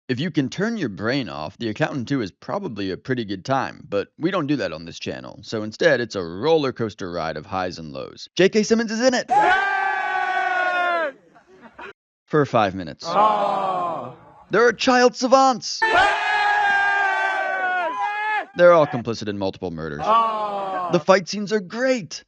If you can turn your brain off, The Accountant 2 is probably a pretty good time, but we don't do that on this channel, so instead it's a roller coaster ride of highs and lows. J.K. Simmons is in it! For 5 minutes. There are child savants! They're all complicit in multiple murders. The fight scenes are great!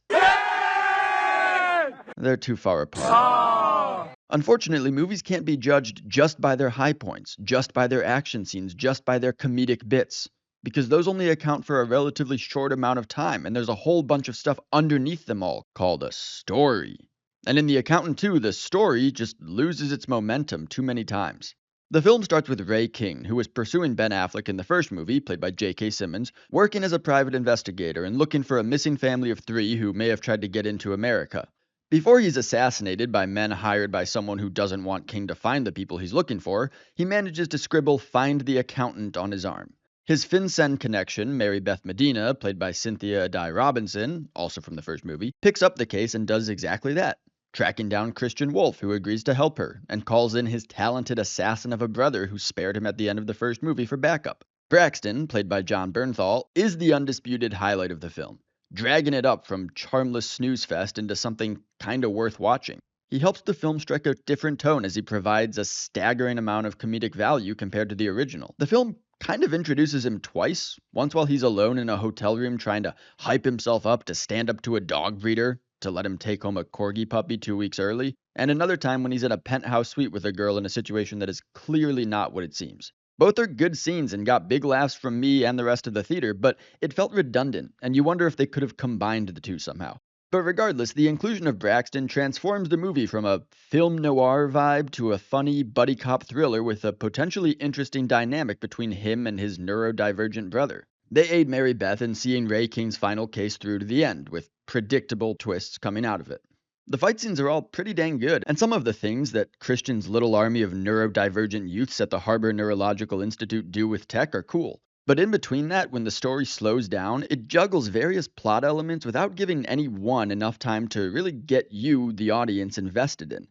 They're too far apart. Unfortunately, movies can't be judged just by their high points, just by their action scenes, just by their comedic bits, because those only account for a relatively short amount of time, and there's a whole bunch of stuff underneath them all called a story. And in The Accountant 2, the story just loses its momentum too many times. The film starts with Ray King, who was pursuing Ben Affleck in the first movie, played by J.K. Simmons, working as a private investigator and looking for a missing family of 3 who may have tried to get into America. Before he's assassinated by men hired by someone who doesn't want King to find the people he's looking for, he manages to scribble "Find the Accountant" on his arm. His FinCEN connection, Mary Beth Medina, played by Cynthia Addai Robinson, also from the first movie, picks up the case and does exactly that, tracking down Christian Wolff, who agrees to help her, and calls in his talented assassin of a brother who spared him at the end of the first movie for backup. Braxton, played by John Bernthal, is the undisputed highlight of the film, dragging it up from charmless snooze fest into something kinda worth watching. He helps the film strike a different tone as he provides a staggering amount of comedic value compared to the original. The film kind of introduces him twice, once while he's alone in a hotel room trying to hype himself up to stand up to a dog breeder to let him take home a corgi puppy 2 weeks early, and another time when he's in a penthouse suite with a girl in a situation that is clearly not what it seems. Both are good scenes and got big laughs from me and the rest of the theater, but it felt redundant, and you wonder if they could have combined the two somehow. But regardless, the inclusion of Braxton transforms the movie from a film noir vibe to a funny buddy cop thriller with a potentially interesting dynamic between him and his neurodivergent brother. They aid Mary Beth in seeing Ray King's final case through to the end, with predictable twists coming out of it. The fight scenes are all pretty dang good, and some of the things that Christian's little army of neurodivergent youths at the Harbor Neurological Institute do with tech are cool. But in between that, when the story slows down, it juggles various plot elements without giving any one enough time to really get you, the audience, invested in.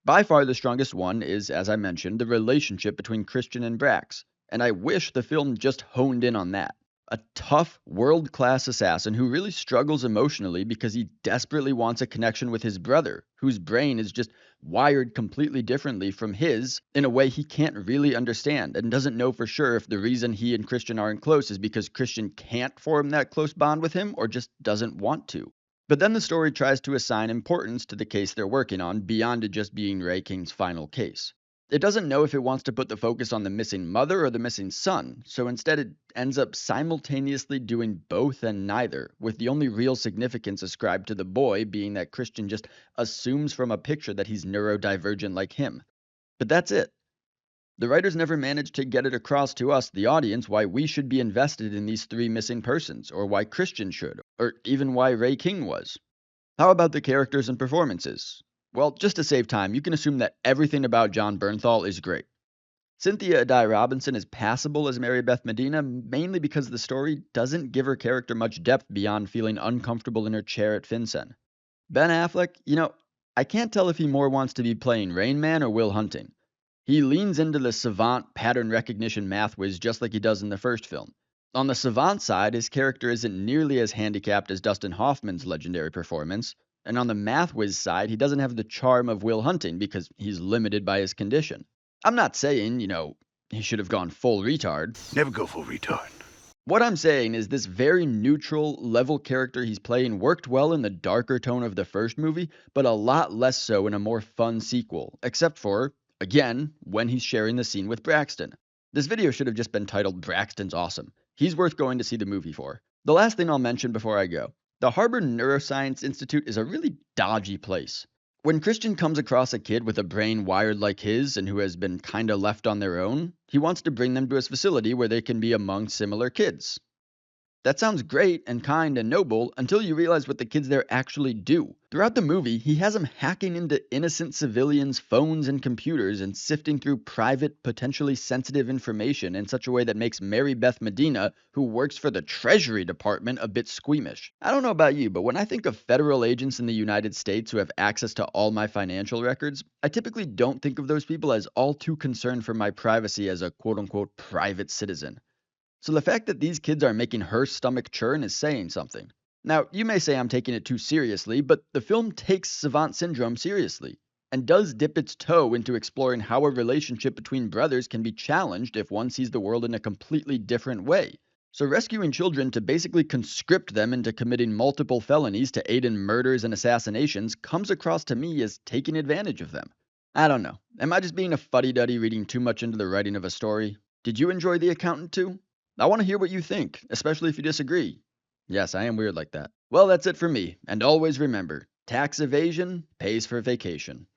By far the strongest one is, as I mentioned, the relationship between Christian and Brax, and I wish the film just honed in on that. A tough, world-class assassin who really struggles emotionally because he desperately wants a connection with his brother, whose brain is just wired completely differently from his in a way he can't really understand and doesn't know for sure if the reason he and Christian aren't close is because Christian can't form that close bond with him or just doesn't want to. But then the story tries to assign importance to the case they're working on beyond it just being Ray King's final case. It doesn't know if it wants to put the focus on the missing mother or the missing son, so instead it ends up simultaneously doing both and neither, with the only real significance ascribed to the boy being that Christian just assumes from a picture that he's neurodivergent like him. But that's it. The writers never managed to get it across to us, the audience, why we should be invested in these 3 missing persons, or why Christian should, or even why Ray King was. How about the characters and performances? Well, just to save time, you can assume that everything about John Bernthal is great. Cynthia Addai Robinson is passable as Mary Beth Medina, mainly because the story doesn't give her character much depth beyond feeling uncomfortable in her chair at FinCEN. Ben Affleck, I can't tell if he more wants to be playing Rain Man or Will Hunting. He leans into the savant pattern recognition math whiz just like he does in the first film. On the savant side, his character isn't nearly as handicapped as Dustin Hoffman's legendary performance. And on the math whiz side, he doesn't have the charm of Will Hunting because he's limited by his condition. I'm not saying, he should have gone full retard. Never go full retard. What I'm saying is this very neutral, level character he's playing worked well in the darker tone of the first movie, but a lot less so in a more fun sequel, except for, again, when he's sharing the scene with Braxton. This video should have just been titled Braxton's Awesome. He's worth going to see the movie for. The last thing I'll mention before I go. The Harbor Neuroscience Institute is a really dodgy place. When Christian comes across a kid with a brain wired like his and who has been kinda left on their own, he wants to bring them to his facility where they can be among similar kids. That sounds great and kind and noble until you realize what the kids there actually do. Throughout the movie, he has them hacking into innocent civilians' phones and computers and sifting through private, potentially sensitive information in such a way that makes Mary Beth Medina, who works for the Treasury Department, a bit squeamish. I don't know about you, but when I think of federal agents in the United States who have access to all my financial records, I typically don't think of those people as all too concerned for my privacy as a quote-unquote private citizen. So the fact that these kids are making her stomach churn is saying something. Now, you may say I'm taking it too seriously, but the film takes savant syndrome seriously, and does dip its toe into exploring how a relationship between brothers can be challenged if one sees the world in a completely different way. So rescuing children to basically conscript them into committing multiple felonies to aid in murders and assassinations comes across to me as taking advantage of them. I don't know. Am I just being a fuddy-duddy reading too much into the writing of a story? Did you enjoy The Accountant too? I want to hear what you think, especially if you disagree. Yes, I am weird like that. Well, that's it for me, and always remember, tax evasion pays for vacation.